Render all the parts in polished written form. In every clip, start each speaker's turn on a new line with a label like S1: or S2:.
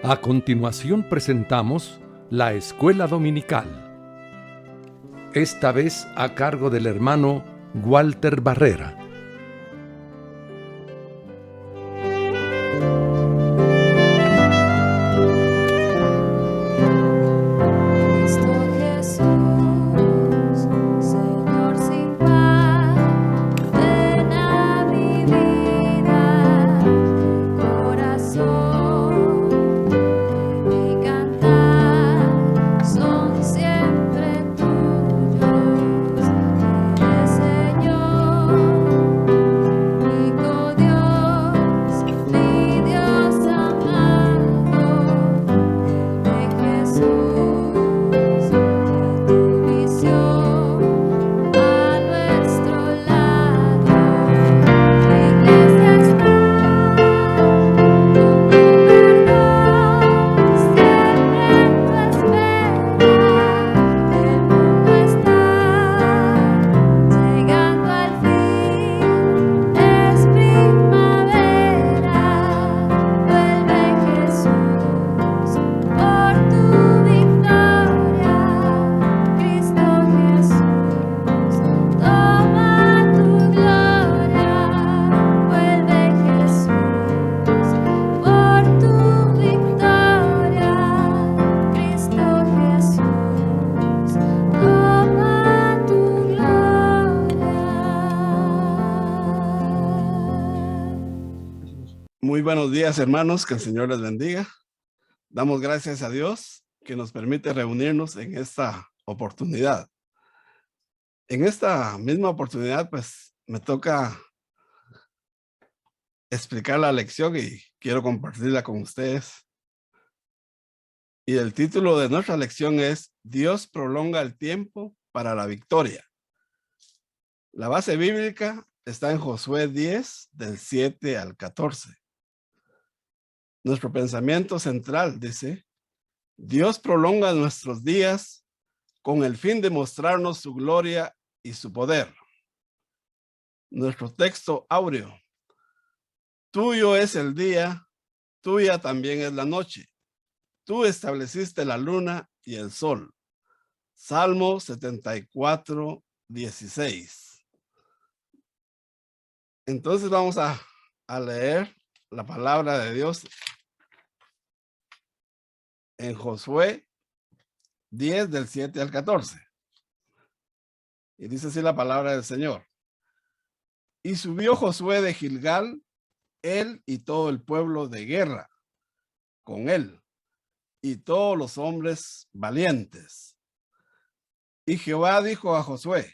S1: A continuación presentamos la Escuela Dominical, esta vez a cargo del hermano Walter Barrera.
S2: Muy buenos días, hermanos, que el Señor les bendiga. Damos gracias a Dios que nos permite reunirnos en esta oportunidad. En esta misma oportunidad, pues, me toca explicar la lección y quiero compartirla con ustedes. Y el título de nuestra lección es Dios prolonga el tiempo para la victoria. La base bíblica está en Josué 10, del 7 al 14. Nuestro pensamiento central dice: Dios prolonga nuestros días con el fin de mostrarnos su gloria y su poder. Nuestro texto áureo: tuyo es el día, tuya también es la noche. Tú estableciste la luna y el sol. Salmo 74, 16. Entonces vamos a leer la palabra de Dios en Josué 10, del 7 al 14. Y dice así la palabra del Señor: Y subió Josué de Gilgal, él y todo el pueblo de guerra con él, y todos los hombres valientes. Y Jehová dijo a Josué: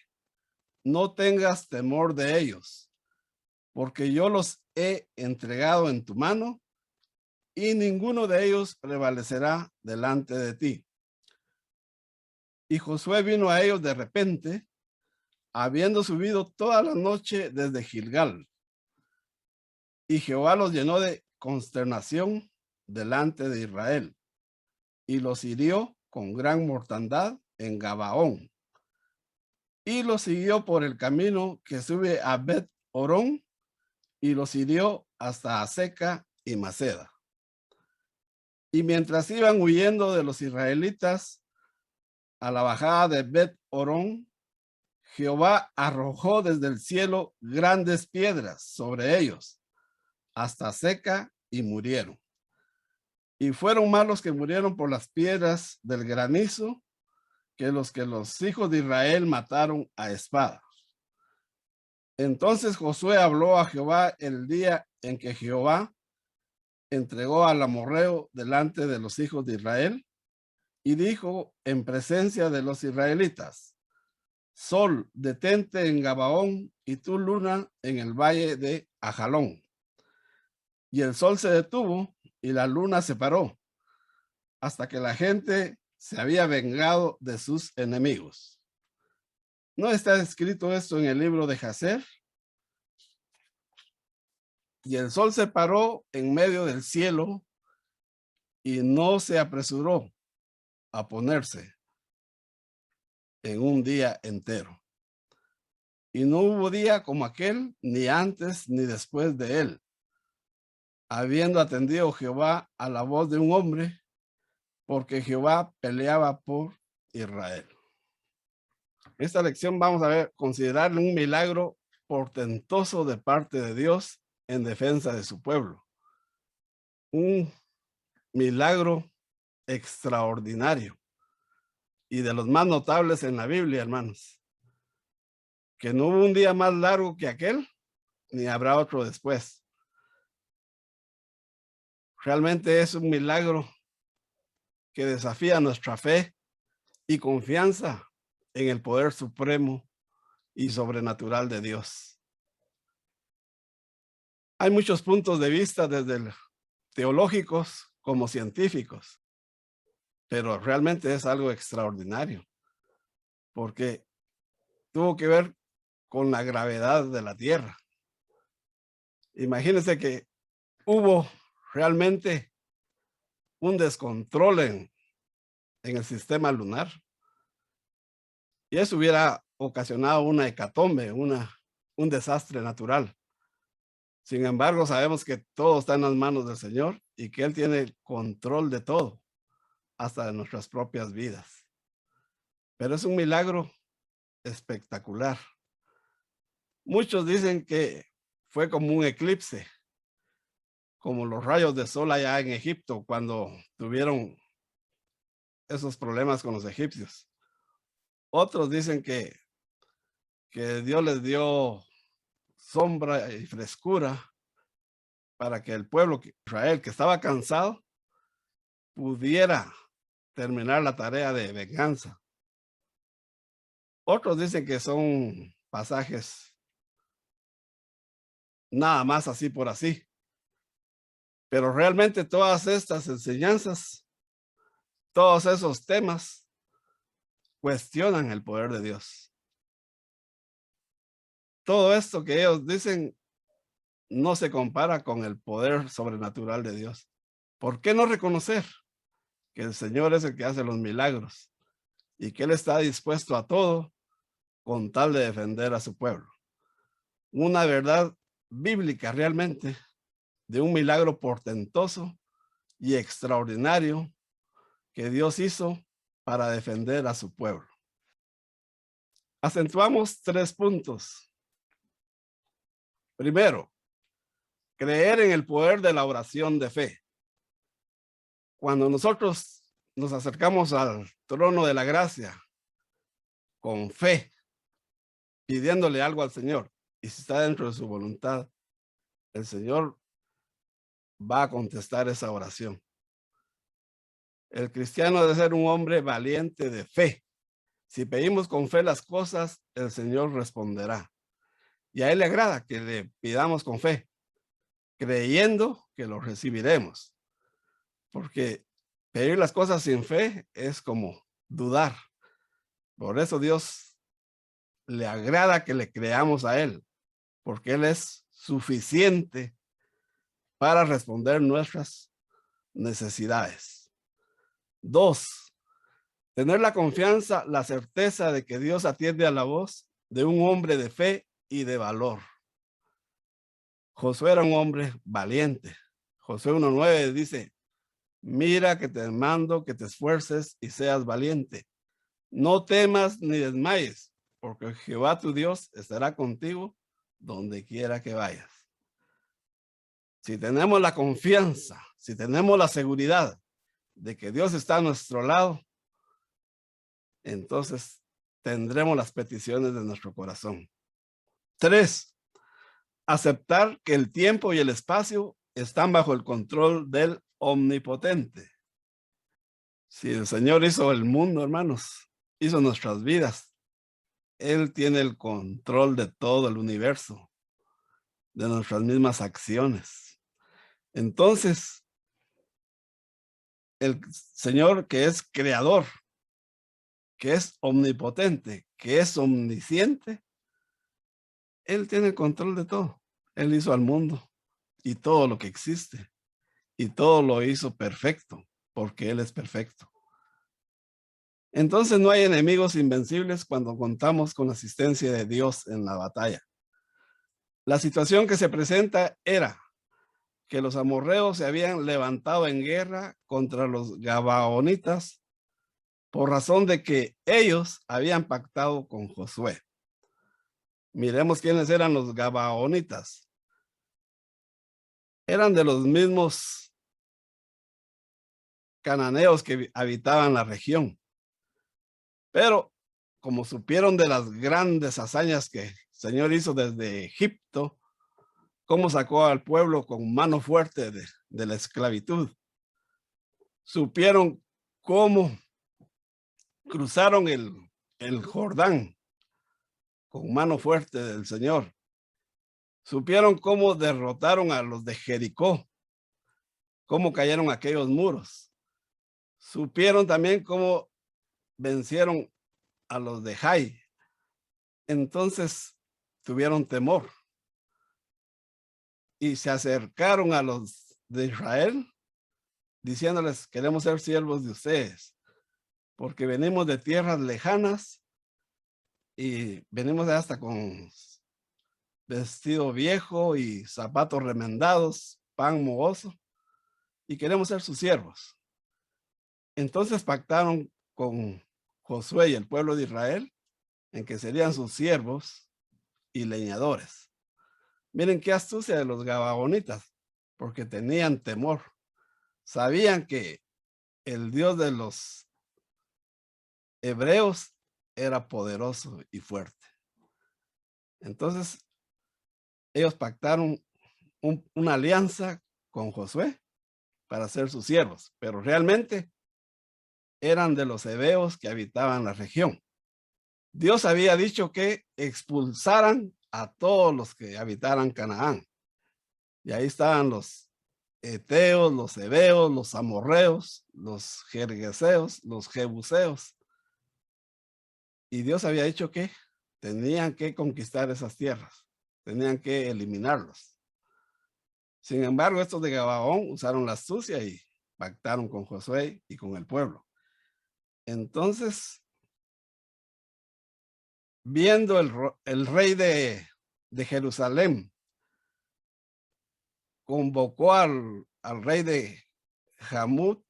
S2: no tengas temor de ellos, porque yo los he entregado en tu mano, y ninguno de ellos prevalecerá delante de ti. Y Josué vino a ellos de repente, habiendo subido toda la noche desde Gilgal. Y Jehová los llenó de consternación delante de Israel, y los hirió con gran mortandad en Gabaón. Y los siguió por el camino que sube a Bet-Orón, y los hirió hasta Aseca y Maceda. Y mientras iban huyendo de los israelitas a la bajada de Bet-Orón, Jehová arrojó desde el cielo grandes piedras sobre ellos, hasta Aseca, y murieron. Y fueron más los que murieron por las piedras del granizo que los hijos de Israel mataron a espada. Entonces Josué habló a Jehová el día en que Jehová entregó al amorreo delante de los hijos de Israel, y dijo en presencia de los israelitas: Sol, detente en Gabaón, y tú, luna, en el valle de Ajalón. Y el sol se detuvo y la luna se paró, hasta que la gente se había vengado de sus enemigos. ¿No está escrito esto en el libro de Jacer? Y el sol se paró en medio del cielo y no se apresuró a ponerse en un día entero. Y no hubo día como aquel, ni antes ni después de él, habiendo atendido Jehová a la voz de un hombre, porque Jehová peleaba por Israel. Esta lección vamos a ver, considerarle un milagro portentoso de parte de Dios en defensa de su pueblo. Un milagro extraordinario y de los más notables en la Biblia, hermanos. Que no hubo un día más largo que aquel, ni habrá otro después. Realmente es un milagro que desafía nuestra fe y confianza en el poder supremo y sobrenatural de Dios. Hay muchos puntos de vista, desde teológicos como científicos, pero realmente es algo extraordinario, porque tuvo que ver con la gravedad de la Tierra. Imagínense que hubo realmente un descontrol en el sistema lunar, y eso hubiera ocasionado una hecatombe, un desastre natural. Sin embargo, sabemos que todo está en las manos del Señor y que Él tiene el control de todo, hasta de nuestras propias vidas. Pero es un milagro espectacular. Muchos dicen que fue como un eclipse, como los rayos de sol allá en Egipto cuando tuvieron esos problemas con los egipcios. Otros dicen que Dios les dio sombra y frescura para que el pueblo de Israel, que estaba cansado, pudiera terminar la tarea de venganza. Otros dicen que son pasajes nada más así por así. Pero realmente todas estas enseñanzas, todos esos temas, cuestionan el poder de Dios. Todo esto que ellos dicen no se compara con el poder sobrenatural de Dios. ¿Por qué no reconocer que el Señor es el que hace los milagros y que Él está dispuesto a todo con tal de defender a su pueblo? Una verdad bíblica realmente de un milagro portentoso y extraordinario que Dios hizo para defender a su pueblo. Acentuamos 3 puntos. Primero, creer en el poder de la oración de fe. Cuando nosotros nos acercamos al trono de la gracia con fe, pidiéndole algo al Señor, y si está dentro de su voluntad, el Señor va a contestar esa oración. El cristiano debe ser un hombre valiente de fe. Si pedimos con fe las cosas, el Señor responderá. Y a Él le agrada que le pidamos con fe, creyendo que lo recibiremos. Porque pedir las cosas sin fe es como dudar. Por eso Dios le agrada que le creamos a Él, porque Él es suficiente para responder nuestras necesidades. 2, tener la confianza, la certeza de que Dios atiende a la voz de un hombre de fe y de valor. Josué era un hombre valiente. Josué 1:9 dice: mira que te mando que te esfuerces y seas valiente. No temas ni desmayes, porque Jehová tu Dios estará contigo donde quiera que vayas. Si tenemos la confianza, si tenemos la seguridad de que Dios está a nuestro lado, entonces tendremos las peticiones de nuestro corazón. 3, aceptar que el tiempo y el espacio están bajo el control del omnipotente. Si el Señor hizo el mundo, hermanos, hizo nuestras vidas, Él tiene el control de todo el universo, de nuestras mismas acciones. Entonces, el Señor, que es creador, que es omnipotente, que es omnisciente, Él tiene el control de todo. Él hizo al mundo y todo lo que existe, y todo lo hizo perfecto, porque Él es perfecto. Entonces no hay enemigos invencibles cuando contamos con la asistencia de Dios en la batalla. La situación que se presenta era que los amorreos se habían levantado en guerra contra los gabaonitas por razón de que ellos habían pactado con Josué. Miremos quiénes eran los gabaonitas. Eran de los mismos cananeos que habitaban la región. Pero como supieron de las grandes hazañas que el Señor hizo desde Egipto, cómo sacó al pueblo con mano fuerte de la esclavitud, supieron cómo cruzaron el Jordán con mano fuerte del Señor. Supieron cómo derrotaron a los de Jericó, cómo cayeron aquellos muros. Supieron también cómo vencieron a los de Jai. Entonces tuvieron temor y se acercaron a los de Israel diciéndoles: queremos ser siervos de ustedes porque venimos de tierras lejanas y venimos hasta con vestido viejo y zapatos remendados, pan mohoso, y queremos ser sus siervos. Entonces pactaron con Josué y el pueblo de Israel en que serían sus siervos y leñadores. Miren qué astucia de los gabaonitas, porque tenían temor. Sabían que el Dios de los hebreos era poderoso y fuerte. Entonces ellos pactaron una alianza con Josué para ser sus siervos, pero realmente eran de los heveos que habitaban la región. Dios había dicho que expulsaran a todos los que habitaran Canaán. Y ahí estaban los eteos, los heveos, los amorreos, los gergeseos, los jebuseos. Y Dios había dicho que tenían que conquistar esas tierras, tenían que eliminarlos. Sin embargo, estos de Gabaón usaron la astucia y pactaron con Josué y con el pueblo. Entonces, viendo el rey de Jerusalén, convocó al rey de Jamut,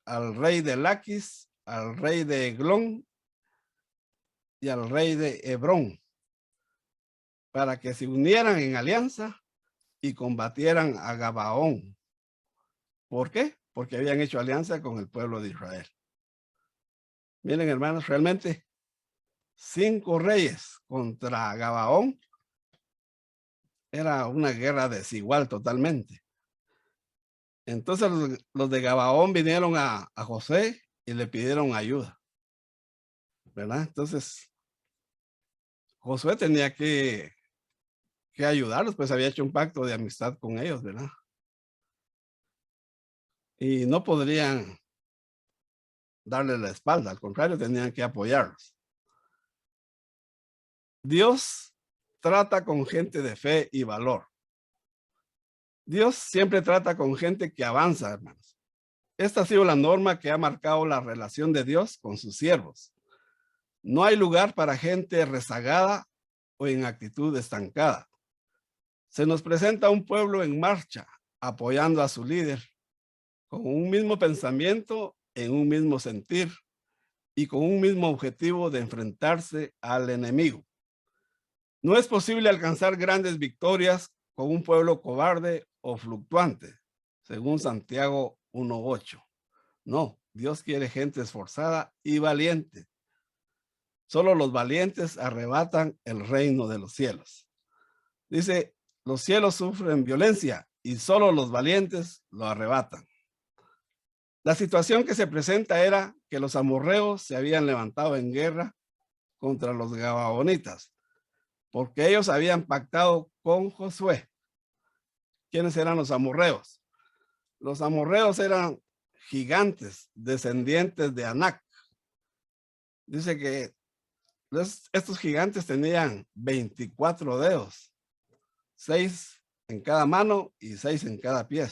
S2: al rey de Laquis, al rey de Eglón y al rey de Hebrón para que se unieran en alianza y combatieran a Gabaón. ¿Por qué? Porque habían hecho alianza con el pueblo de Israel. Miren, hermanos, realmente 5 reyes contra Gabaón era una guerra desigual totalmente. Entonces los de Gabaón vinieron a José y le pidieron ayuda, ¿verdad? Entonces Josué tenía que ayudarlos, pues había hecho un pacto de amistad con ellos, ¿verdad? Y no podrían darle la espalda, al contrario, tenían que apoyarlos. Dios trata con gente de fe y valor. Dios siempre trata con gente que avanza, hermanos. Esta ha sido la norma que ha marcado la relación de Dios con sus siervos. No hay lugar para gente rezagada o en actitud estancada. Se nos presenta un pueblo en marcha, apoyando a su líder, con un mismo pensamiento, en un mismo sentir y con un mismo objetivo de enfrentarse al enemigo. No es posible alcanzar grandes victorias con un pueblo cobarde o fluctuante, según Santiago 1:8. No, Dios quiere gente esforzada y valiente. Solo los valientes arrebatan el reino de los cielos. Dice, los cielos sufren violencia y solo los valientes lo arrebatan. La situación que se presenta era que los amorreos se habían levantado en guerra contra los gabaonitas, porque ellos habían pactado con Josué. ¿Quiénes eran los amorreos? Los amorreos eran gigantes, descendientes de Anac. Dice que estos gigantes tenían 24 dedos, 6 en cada mano y 6 en cada pie.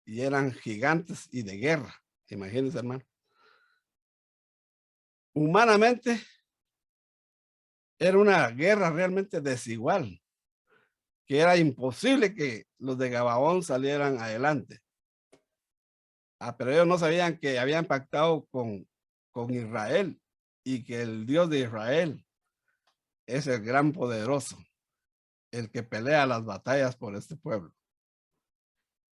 S2: Y eran gigantes y de guerra. Imagínense, hermano. Humanamente, era una guerra realmente desigual, que era imposible que los de Gabaón salieran adelante. Pero ellos no sabían que habían pactado con Israel y que el Dios de Israel es el gran poderoso, el que pelea las batallas por este pueblo.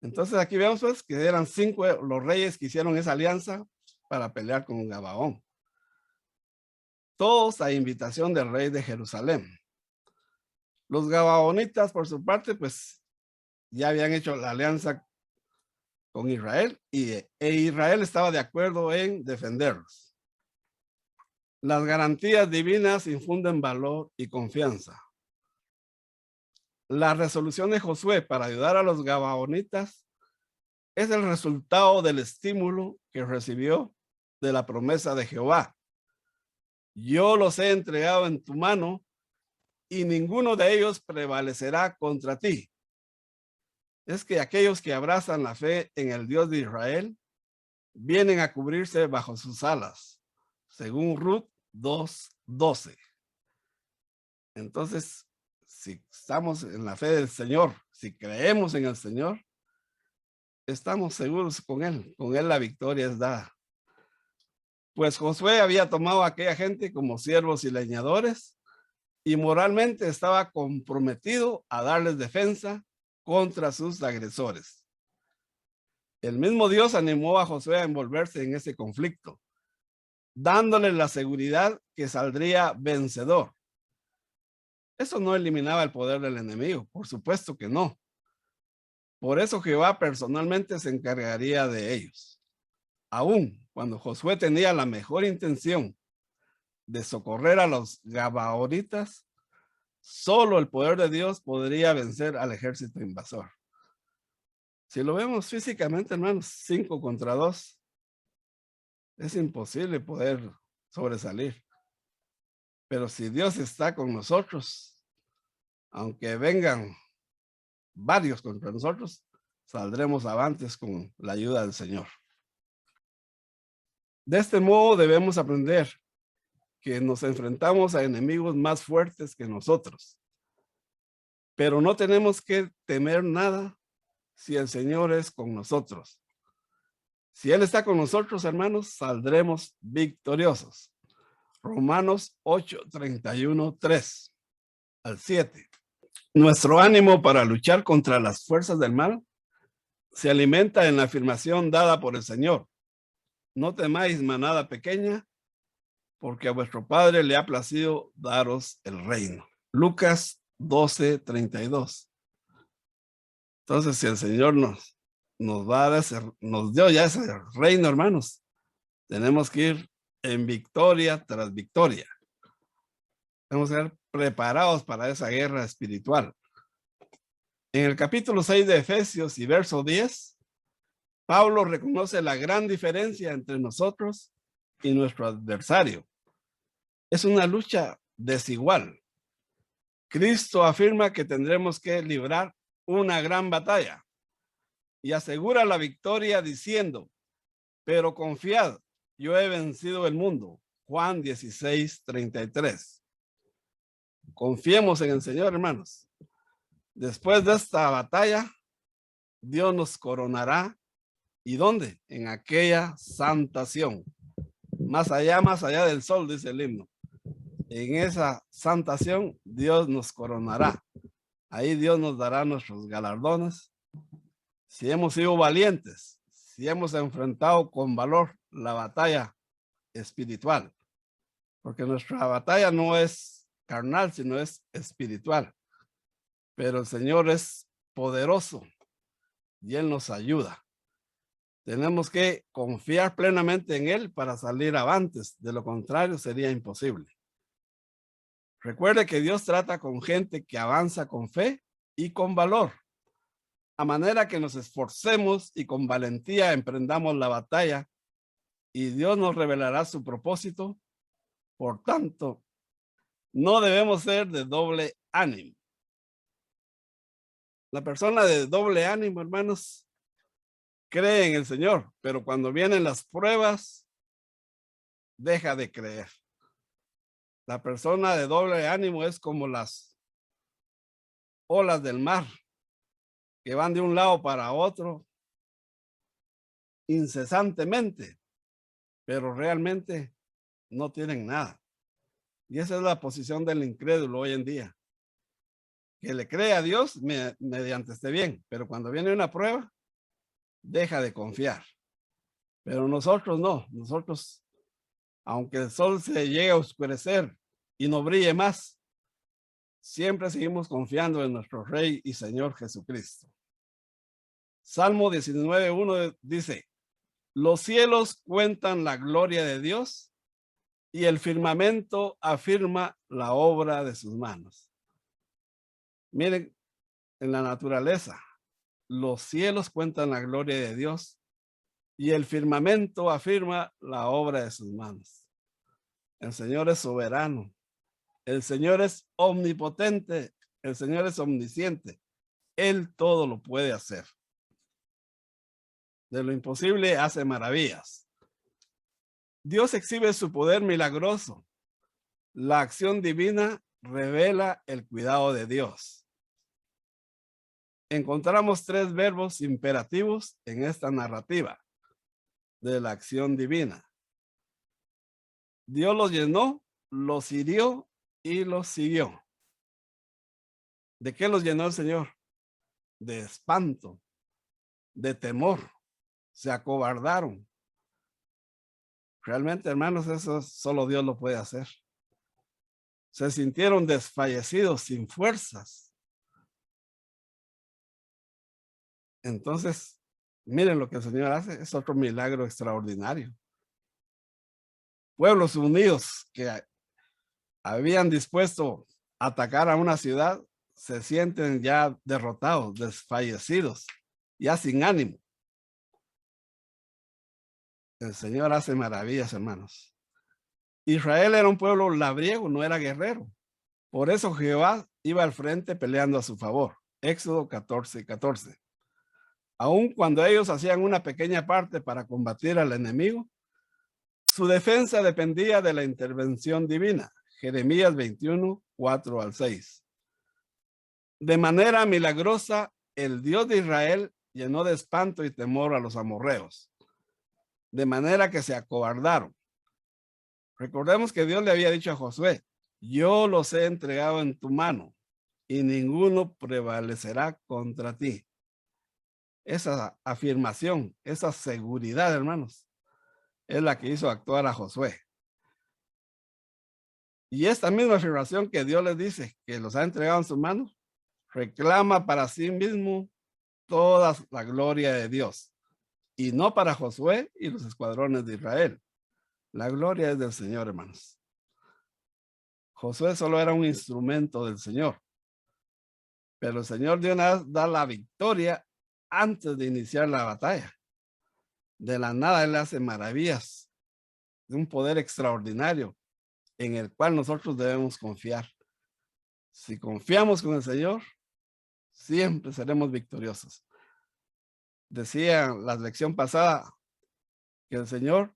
S2: Entonces aquí vemos pues que eran 5 los reyes que hicieron esa alianza para pelear con Gabaón. Todos a invitación del rey de Jerusalén. Los gabaonitas, por su parte, pues ya habían hecho la alianza con Israel e Israel estaba de acuerdo en defenderlos. Las garantías divinas infunden valor y confianza. La resolución de Josué para ayudar a los gabaonitas es el resultado del estímulo que recibió de la promesa de Jehová. Yo los he entregado en tu mano y ninguno de ellos prevalecerá contra ti. Es que aquellos que abrazan la fe en el Dios de Israel vienen a cubrirse bajo sus alas, según Ruth 2:12. Entonces, si estamos en la fe del Señor, si creemos en el Señor, estamos seguros con Él la victoria es dada. Pues Josué había tomado a aquella gente como siervos y leñadores y moralmente estaba comprometido a darles defensa contra sus agresores. El mismo Dios animó a Josué a envolverse en ese conflicto, dándole la seguridad que saldría vencedor. Eso no eliminaba el poder del enemigo, por supuesto que no. Por eso Jehová personalmente se encargaría de ellos. Aún cuando Josué tenía la mejor intención de socorrer a los gabaonitas, solo el poder de Dios podría vencer al ejército invasor. Si lo vemos físicamente, hermanos, 5 contra 2, es imposible poder sobresalir. Pero si Dios está con nosotros, aunque vengan varios contra nosotros, saldremos avantes con la ayuda del Señor. De este modo debemos aprender que nos enfrentamos a enemigos más fuertes que nosotros. Pero no tenemos que temer nada si el Señor es con nosotros. Si Él está con nosotros, hermanos, saldremos victoriosos. Romanos 8:31-3 al 7. Nuestro ánimo para luchar contra las fuerzas del mal se alimenta en la afirmación dada por el Señor. No temáis, manada pequeña, porque a vuestro Padre le ha placido daros el reino. Lucas 12:32. Entonces, si el Señor nos dio ya ese reino, hermanos, tenemos que ir en victoria tras victoria. Tenemos que ser preparados para esa guerra espiritual. En el capítulo 6 de Efesios y verso 10, Pablo reconoce la gran diferencia entre nosotros y nuestro adversario. Es una lucha desigual. Cristo afirma que tendremos que librar una gran batalla y asegura la victoria diciendo, pero confiad, yo he vencido el mundo. Juan 16:33. Confiemos en el Señor, hermanos. Después de esta batalla, Dios nos coronará. ¿Y dónde? En aquella santa Sión. Más allá del sol, dice el himno. En esa santa Sión, Dios nos coronará. Ahí Dios nos dará nuestros galardones. Si hemos sido valientes, si hemos enfrentado con valor la batalla espiritual. Porque nuestra batalla no es carnal, sino es espiritual. Pero el Señor es poderoso y Él nos ayuda. Tenemos que confiar plenamente en Él para salir avantes. De lo contrario, sería imposible. Recuerde que Dios trata con gente que avanza con fe y con valor. A manera que nos esforcemos y con valentía emprendamos la batalla y Dios nos revelará su propósito. Por tanto, no debemos ser de doble ánimo. La persona de doble ánimo, hermanos, cree en el Señor, pero cuando vienen las pruebas, deja de creer. La persona de doble ánimo es como las olas del mar que van de un lado para otro incesantemente, pero realmente no tienen nada. Y esa es la posición del incrédulo hoy en día, que le cree a Dios mediante este bien, pero cuando viene una prueba, deja de confiar. Pero nosotros no, nosotros, aunque el sol se llegue a oscurecer y no brille más, siempre seguimos confiando en nuestro Rey y Señor Jesucristo. Salmo 19:1 dice: los cielos cuentan la gloria de Dios y el firmamento afirma la obra de sus manos. Miren, en la naturaleza, los cielos cuentan la gloria de Dios y el firmamento afirma la obra de sus manos. El Señor es soberano, el Señor es omnipotente, el Señor es omnisciente. Él todo lo puede hacer. De lo imposible hace maravillas. Dios exhibe su poder milagroso. La acción divina revela el cuidado de Dios. Encontramos 3 verbos imperativos en esta narrativa de la acción divina. Dios los llenó, los hirió y los siguió. ¿De qué los llenó el Señor? De espanto, de temor. Se acobardaron. Realmente, hermanos, eso solo Dios lo puede hacer. Se sintieron desfallecidos, sin fuerzas. Entonces, miren lo que el Señor hace, es otro milagro extraordinario. Pueblos unidos que habían dispuesto a atacar a una ciudad, se sienten ya derrotados, desfallecidos, ya sin ánimo. El Señor hace maravillas, hermanos. Israel era un pueblo labriego, no era guerrero. Por eso Jehová iba al frente peleando a su favor. Éxodo 14:14. Aun cuando ellos hacían una pequeña parte para combatir al enemigo, su defensa dependía de la intervención divina. Jeremías 21:4-6. De manera milagrosa, el Dios de Israel llenó de espanto y temor a los amorreos, de manera que se acobardaron. Recordemos que Dios le había dicho a Josué: yo los he entregado en tu mano y ninguno prevalecerá contra ti. Esa afirmación, esa seguridad, hermanos, es la que hizo actuar a Josué. Y esta misma afirmación que Dios les dice que los ha entregado en su mano, reclama para sí mismo toda la gloria de Dios, y no para Josué y los escuadrones de Israel. La gloria es del Señor, hermanos. Josué solo era un instrumento del Señor, pero el Señor de una vez da la victoria antes de iniciar la batalla. De la nada Él hace maravillas de un poder extraordinario en el cual nosotros debemos confiar. Si confiamos con el Señor, siempre seremos victoriosos. Decía la lección pasada que el Señor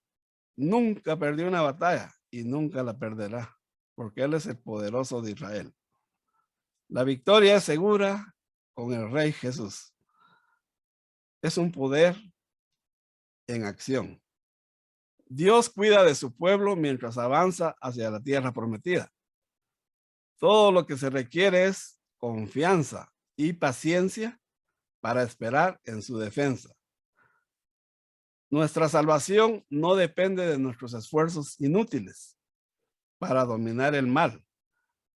S2: nunca perdió una batalla y nunca la perderá, porque Él es el poderoso de Israel. La victoria es segura con el Rey Jesús. Es un poder en acción. Dios cuida de su pueblo mientras avanza hacia la tierra prometida. Todo lo que se requiere es confianza y paciencia para esperar en su defensa. Nuestra salvación no depende de nuestros esfuerzos inútiles para dominar el mal,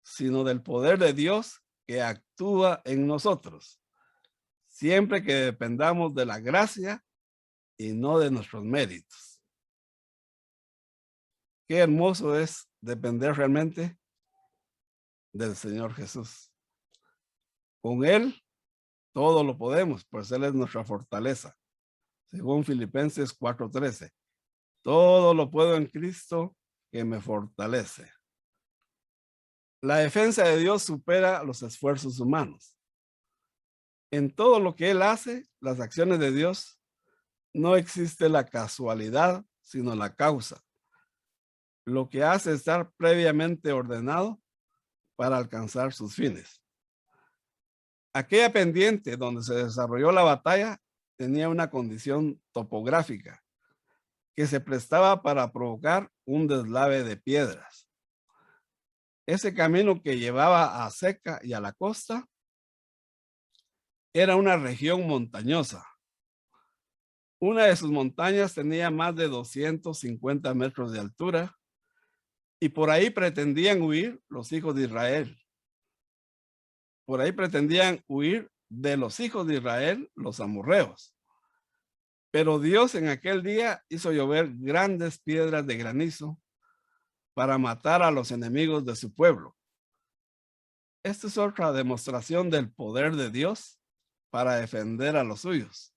S2: sino del poder de Dios que actúa en nosotros, siempre que dependamos de la gracia y no de nuestros méritos. Qué hermoso es depender realmente del Señor Jesús. Con Él todo lo podemos, pues Él es nuestra fortaleza. Según Filipenses 4:13, todo lo puedo en Cristo que me fortalece. La defensa de Dios supera los esfuerzos humanos. En todo lo que Él hace, las acciones de Dios, no existe la casualidad, sino la causa. Lo que hace estar previamente ordenado para alcanzar sus fines. Aquella pendiente donde se desarrolló la batalla tenía una condición topográfica que se prestaba para provocar un deslave de piedras. Ese camino que llevaba a Seca y a la costa era una región montañosa. Una de sus montañas tenía más de 250 metros de altura y por ahí pretendían huir los hijos de Israel. Por ahí pretendían huir de los hijos de Israel, los amorreos. Pero Dios en aquel día hizo llover grandes piedras de granizo para matar a los enemigos de su pueblo. Esta es otra demostración del poder de Dios para defender a los suyos,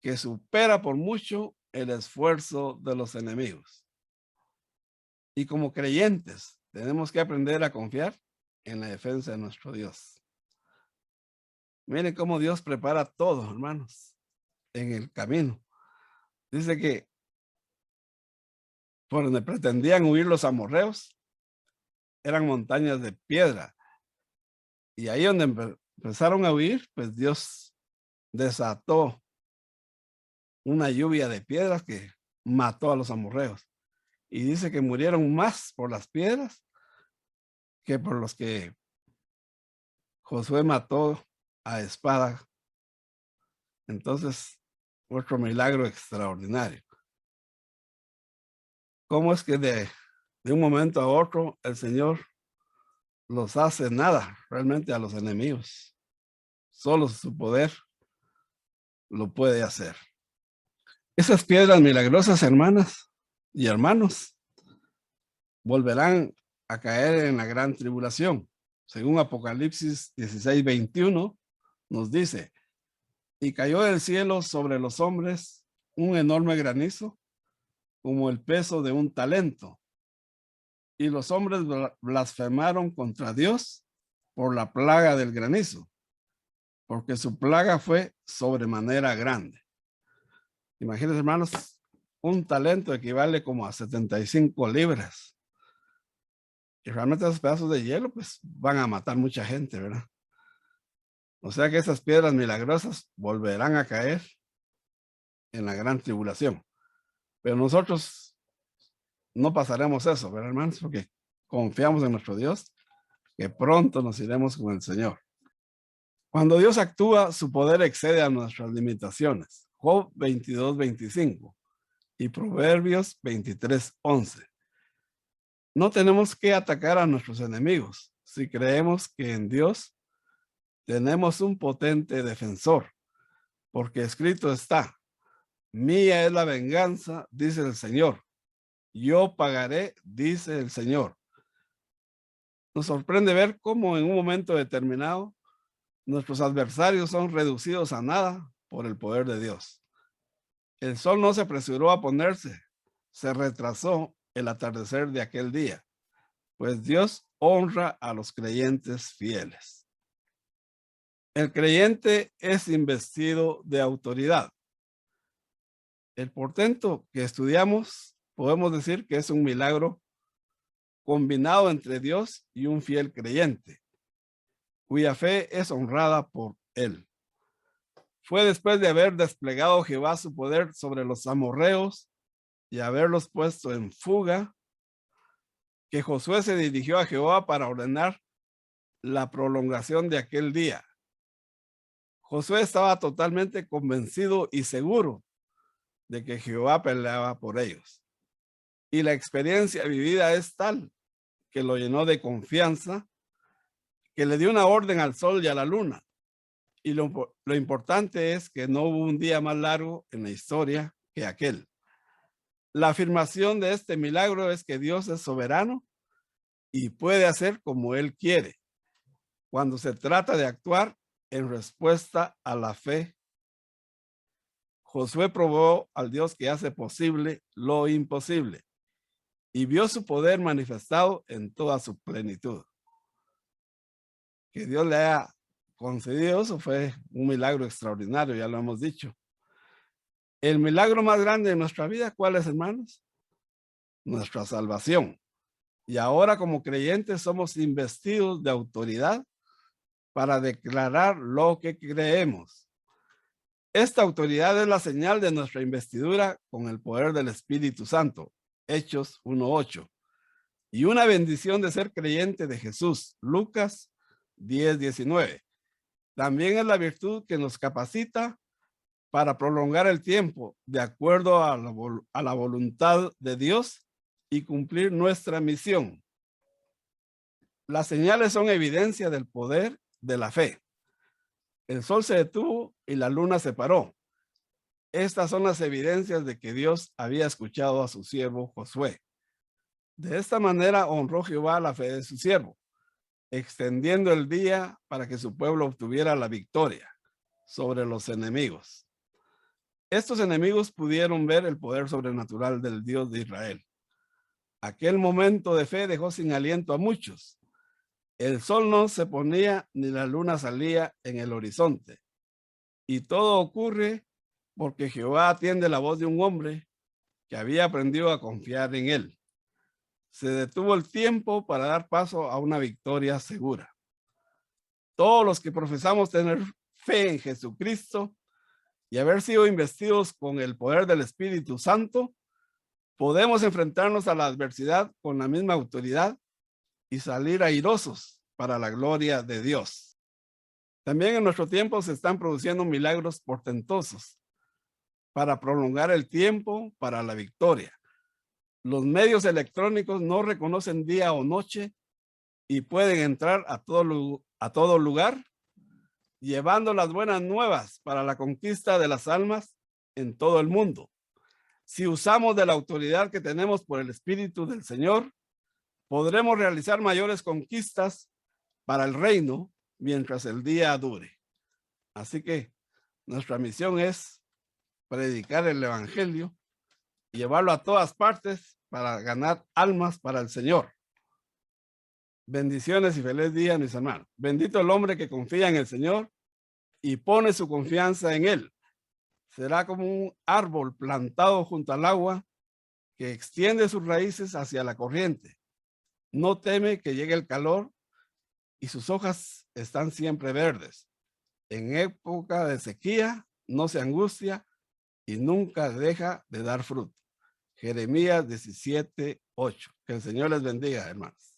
S2: que supera por mucho el esfuerzo de los enemigos. Y como creyentes, tenemos que aprender a confiar en la defensa de nuestro Dios. Miren cómo Dios prepara todo, hermanos, en el camino. Dice que por donde pretendían huir los amorreos, eran montañas de piedra. Y ahí donde empezaron a huir, pues Dios desató una lluvia de piedras que mató a los amorreos. Y dice que murieron más por las piedras que por los que Josué mató a espada. Entonces, otro milagro extraordinario. ¿Cómo es que de un momento a otro el Señor los hace nada realmente a los enemigos? Solo su poder lo puede hacer. Esas piedras milagrosas, hermanas y hermanos, volverán a caer en la gran tribulación. Según Apocalipsis 16:21 nos dice, y cayó del cielo sobre los hombres un enorme granizo, como el peso de un talento. Y los hombres blasfemaron contra Dios por la plaga del granizo, porque su plaga fue sobremanera grande. Imagínense, hermanos, un talento equivale como a 75 libras. Y realmente esos pedazos de hielo, pues, van a matar mucha gente, ¿verdad? O sea que esas piedras milagrosas volverán a caer en la gran tribulación. Pero nosotros no pasaremos eso, ¿verdad, hermanos? Porque confiamos en nuestro Dios, que pronto nos iremos con el Señor. Cuando Dios actúa, su poder excede a nuestras limitaciones. Job 22:25 y Proverbios 23:11. No tenemos que atacar a nuestros enemigos si creemos que en Dios tenemos un potente defensor, porque escrito está, mía es la venganza, dice el Señor. Yo pagaré, dice el Señor. Nos sorprende ver cómo en un momento determinado nuestros adversarios son reducidos a nada por el poder de Dios. El sol no se apresuró a ponerse, se retrasó el atardecer de aquel día, pues Dios honra a los creyentes fieles. El creyente es investido de autoridad. El portento que estudiamos podemos decir que es un milagro combinado entre Dios y un fiel creyente, cuya fe es honrada por él. Fue después de haber desplegado Jehová su poder sobre los amorreos y haberlos puesto en fuga, que Josué se dirigió a Jehová para ordenar la prolongación de aquel día. Josué estaba totalmente convencido y seguro de que Jehová peleaba por ellos. Y la experiencia vivida es tal que lo llenó de confianza, que le dio una orden al sol y a la luna. Y lo importante es que no hubo un día más largo en la historia que aquel. La afirmación de este milagro es que Dios es soberano y puede hacer como Él quiere, cuando se trata de actuar en respuesta a la fe. Josué probó al Dios que hace posible lo imposible y vio su poder manifestado en toda su plenitud. Que Dios le haya concedido eso fue un milagro extraordinario, ya lo hemos dicho. El milagro más grande de nuestra vida, ¿cuál es, hermanos? Nuestra salvación. Y ahora como creyentes somos investidos de autoridad para declarar lo que creemos. Esta autoridad es la señal de nuestra investidura con el poder del Espíritu Santo. Hechos 1:8. Y una bendición de ser creyente de Jesús. Lucas 10:19. También es la virtud que nos capacita para prolongar el tiempo de acuerdo a la voluntad de Dios y cumplir nuestra misión. Las señales son evidencia del poder de la fe. El sol se detuvo y la luna se paró. Estas son las evidencias de que Dios había escuchado a su siervo Josué. De esta manera honró Jehová la fe de su siervo, extendiendo el día para que su pueblo obtuviera la victoria sobre los enemigos. Estos enemigos pudieron ver el poder sobrenatural del Dios de Israel. Aquel momento de fe dejó sin aliento a muchos. El sol no se ponía ni la luna salía en el horizonte. Y todo ocurre porque Jehová atiende la voz de un hombre que había aprendido a confiar en él. Se detuvo el tiempo para dar paso a una victoria segura. Todos los que profesamos tener fe en Jesucristo y haber sido investidos con el poder del Espíritu Santo, podemos enfrentarnos a la adversidad con la misma autoridad y salir airosos para la gloria de Dios. También en nuestro tiempo se están produciendo milagros portentosos para prolongar el tiempo para la victoria. Los medios electrónicos no reconocen día o noche y pueden entrar a todo lugar, llevando las buenas nuevas para la conquista de las almas en todo el mundo. Si usamos de la autoridad que tenemos por el Espíritu del Señor, podremos realizar mayores conquistas para el reino mientras el día dure. Así que nuestra misión es predicar el evangelio y llevarlo a todas partes para ganar almas para el Señor. Bendiciones y feliz día, mis hermanos. Bendito el hombre que confía en el Señor y pone su confianza en él. Será como un árbol plantado junto al agua que extiende sus raíces hacia la corriente. No teme que llegue el calor y sus hojas están siempre verdes. En época de sequía no se angustia y nunca deja de dar fruto. Jeremías 17:8. Que el Señor les bendiga, hermanos.